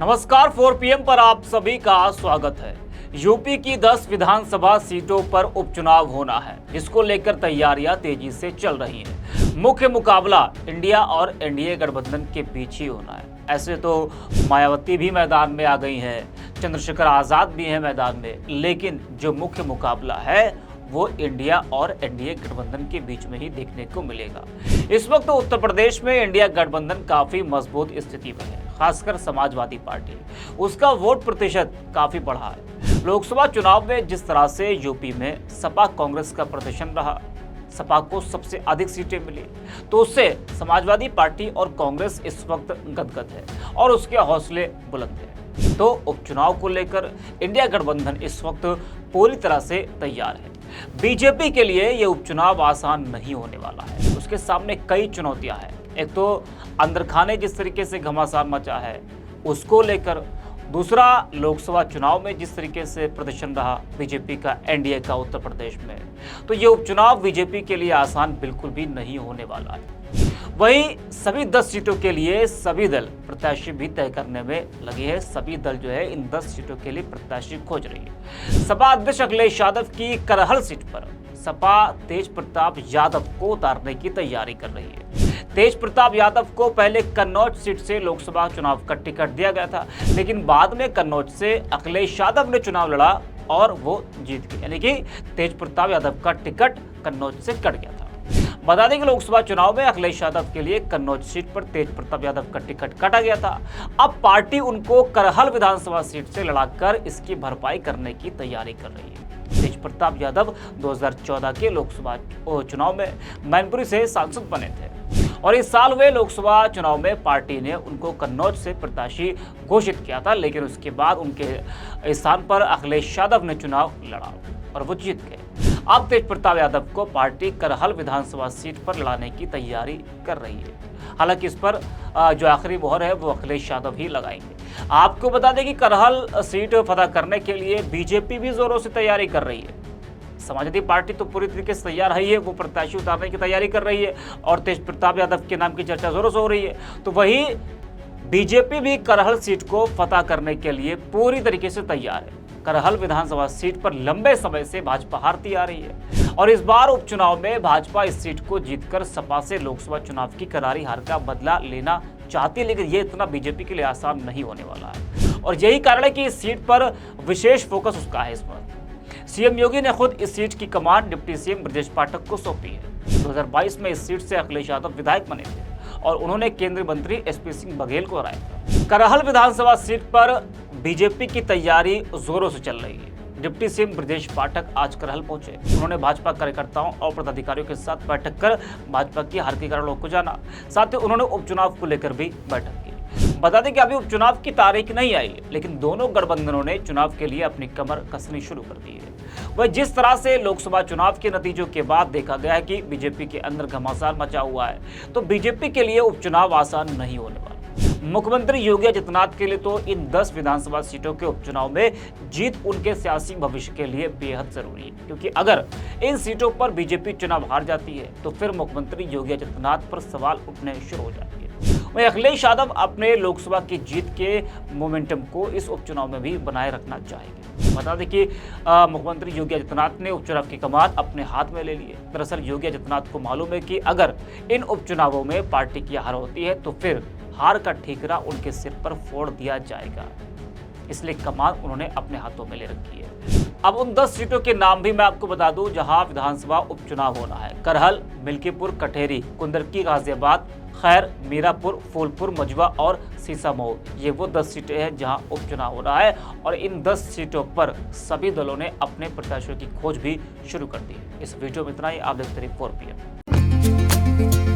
नमस्कार, 4 PM पर आप सभी का स्वागत है। यूपी की 10 विधानसभा सीटों पर उपचुनाव होना है, जिसको लेकर तैयारियां तेजी से चल रही हैं। मुख्य मुकाबला इंडिया और एनडीए गठबंधन के बीच ही होना है। ऐसे तो मायावती भी मैदान में आ गई हैं, चंद्रशेखर आजाद भी हैं मैदान में, लेकिन जो मुख्य मुकाबला है वो इंडिया और एनडीए गठबंधन के बीच में ही देखने को मिलेगा। इस वक्त तो उत्तर प्रदेश में इंडिया गठबंधन काफी मजबूत स्थिति में है, खासकर समाजवादी पार्टी। उसका वोट प्रतिशत काफी बढ़ा है। लोकसभा चुनाव में जिस तरह से यूपी में सपा कांग्रेस का प्रदर्शन रहा, सपा को सबसे अधिक सीटें मिली, तो उससे समाजवादी पार्टी और कांग्रेस इस वक्त गदगद है और उसके हौसले बुलंद हैं। तो उपचुनाव को लेकर इंडिया गठबंधन इस वक्त पूरी तरह से तैयार है। बीजेपी के लिए ये उपचुनाव आसान नहीं होने वाला है। उसके सामने कई चुनौतियां हैं। एक तो अंदर खाने जिस तरीके से घमासान मचा है उसको लेकर, दूसरा लोकसभा चुनाव में जिस तरीके से प्रदर्शन रहा बीजेपी का, एनडीए का उत्तर प्रदेश में, तो ये उपचुनाव बीजेपी के लिए आसान बिल्कुल भी नहीं होने वाला है। वहीं सभी 10 सीटों के लिए सभी दल प्रत्याशी भी तय करने में लगे हैं। सभी दल जो है इन 10 सीटों के लिए प्रत्याशी खोज रही है। सपा अध्यक्ष अखिलेश यादव की करहल सीट पर सपा तेज प्रताप यादव को उतारने की तैयारी कर रही है। तेज प्रताप यादव को पहले कन्नौज सीट से लोकसभा चुनाव का टिकट दिया गया था, लेकिन बाद में कन्नौज से अखिलेश यादव ने चुनाव लड़ा और वो जीत गए, यानी कि तेज प्रताप यादव का टिकट कन्नौज से कट गया था। बता दें कि लोकसभा चुनाव में अखिलेश यादव के लिए कन्नौज सीट पर तेज प्रताप यादव का टिकट काटा गया था। अब पार्टी उनको करहल विधानसभा सीट से लड़ाकर इसकी भरपाई करने की तैयारी कर रही है। तेज प्रताप यादव 2014 के लोकसभा चुनाव में मैनपुरी से सांसद बने थे और इस साल हुए लोकसभा चुनाव में पार्टी ने उनको कन्नौज से प्रत्याशी घोषित किया था, लेकिन उसके बाद उनके स्थान पर अखिलेश यादव ने चुनाव लड़ा और वो जीत गए। अब तेज प्रताप यादव को पार्टी करहल विधानसभा सीट पर लड़ाने की तैयारी कर रही है। हालांकि इस पर जो आखिरी मोहर है वो अखिलेश यादव ही लगाएंगे। आपको बता दें कि करहल सीट फतह करने के लिए बीजेपी भी जोरों से तैयारी कर रही है। समाजवादी पार्टी तो पूरी तरीके से तैयार है, वो प्रत्याशी उतारने की तैयारी कर रही है और तेज प्रताप यादव के नाम की चर्चा जोरों से हो रही है। तो वही बीजेपी भी करहल सीट को फतह करने के लिए पूरी तरीके से तैयार है। करहल विधानसभा सीट पर लंबे समय से भाजपा हारती आ रही है और इस बार उपचुनाव में भाजपा इस सीट को जीतकर सपा से लोकसभा चुनाव की करारी हार का बदला लेना चाहती है, लेकिन ये इतना बीजेपी के लिए आसान नहीं होने वाला है और यही कारण है कि इस सीट पर विशेष फोकस उसका है। इस पर सीएम योगी ने खुद इस सीट की कमान डिप्टी सीएम ब्रजेश पाठक को सौंपी है। 2022 में इस सीट से अखिलेश यादव विधायक बने थे और उन्होंने केंद्रीय मंत्री एसपी सिंह बघेल को हराया था। करहल विधानसभा सीट पर बीजेपी की तैयारी जोरों से चल रही है। डिप्टी सीएम ब्रजेश पाठक आज करहल पहुंचे। उन्होंने भाजपा कार्यकर्ताओं और पदाधिकारियों के साथ बैठक कर भाजपा की हार के कारणों को जाना। साथ ही उन्होंने उपचुनाव को लेकर भी बैठक की। बता दें कि अभी उपचुनाव की तारीख नहीं आई है, लेकिन दोनों गठबंधनों ने चुनाव के लिए अपनी कमर कसनी शुरू कर दी है। वह जिस तरह से लोकसभा चुनाव के नतीजों के बाद देखा गया है कि बीजेपी के अंदर घमासान मचा हुआ है, तो बीजेपी के लिए उपचुनाव आसान नहीं होने वाला। मुख्यमंत्री योगी आदित्यनाथ के लिए तो इन 10 विधानसभा सीटों के उपचुनाव में जीत उनके सियासी भविष्य के लिए बेहद जरूरी है, क्योंकि अगर इन सीटों पर बीजेपी चुनाव हार जाती है तो फिर मुख्यमंत्री योगी आदित्यनाथ पर सवाल उठने शुरू हो जाएंगे। वहीं अखिलेश यादव अपने लोकसभा की जीत के मोमेंटम को इस उपचुनाव में भी बनाए रखना चाहेंगे। बता दें कि मुख्यमंत्री योगी आदित्यनाथ ने उपचुनाव की कमान अपने हाथ में ले ली है। दरअसल योगी आदित्यनाथ को मालूम है कि अगर इन उपचुनावों में पार्टी की हार होती है तो फिर हार का ठीकरा उनके सिर पर फोड़ दिया जाएगा, इसलिए कमान उन्होंने अपने हाथों में ले रखी है। अब उन 10 सीटों के नाम भी मैं आपको बता दूं जहां विधानसभा उपचुनाव होना है। करहल, मिल्कीपुर, कटेरी, कुंदरकी, गाजियाबाद, खैर, मीरापुर, फूलपुर, मजवा और सीसामऊ, ये वो 10 सीटें हैं जहां उपचुनाव हो रहा है और इन 10 सीटों पर सभी दलों ने अपने प्रत्याशियों की खोज भी शुरू कर दी है। इस वीडियो में इतना ही। आप देखते रहिए 4 PM।